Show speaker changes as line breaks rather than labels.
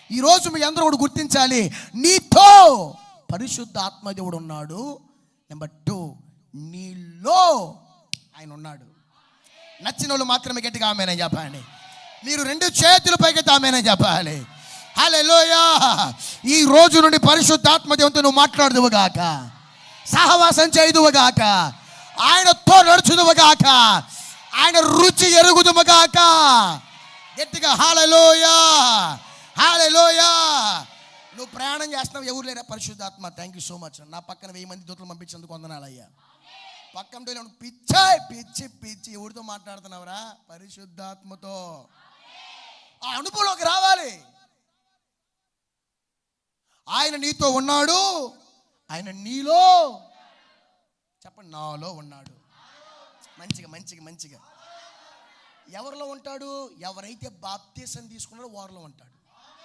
ఈరోజు మీ అందరూ కూడా గుర్తించాలి, నీతో పరిశుద్ధ ఆత్మదేవుడు ఉన్నాడు. నెంబర్ 2, నీలో ఆయన ఉన్నాడు. నచ్చిన వాళ్ళు మాత్రమే గట్టిగా ఆమేనని చెప్పండి. మీరు 2 చేతులు పైకెత్తి ఆమేనని చెప్పాలి. హల్లెలూయా. ఈ రోజు నుండి పరిశుద్ధాత్మ దేవునితో నువ్వు మాట్లాడుదువుగాక, సహవాసం చేయుదువుగాక, ఆయనతో నడుచుదువుగాక, ఆయన రుచి ఎరుగుదువుగాక. గట్టిగా హల్లెలూయా, హల్లెలూయా. నువ్వు ప్రయాణం చేస్తున్నావు, ఎవరు లేరా? పరిశుద్ధాత్మ థ్యాంక్ యూ సో మచ్. నా పక్కన 1000 మంది దూతలు పంపించేందుకు వందనాలయ్యా. పక్కన పిచ్చి ఎవరితో మాట్లాడుతున్నావురా? పరిశుద్ధాత్మతో. ఆ అనుభవంలోకి రావాలి. ఆయన నీతో ఉన్నాడు, ఆయన నీలో, చెప్పండి, నాలో ఉన్నాడు. మంచిగా ఎవరిలో ఉంటాడు? ఎవరైతే బాప్తీసం తీసుకున్నాడో వారిలో ఉంటాడు.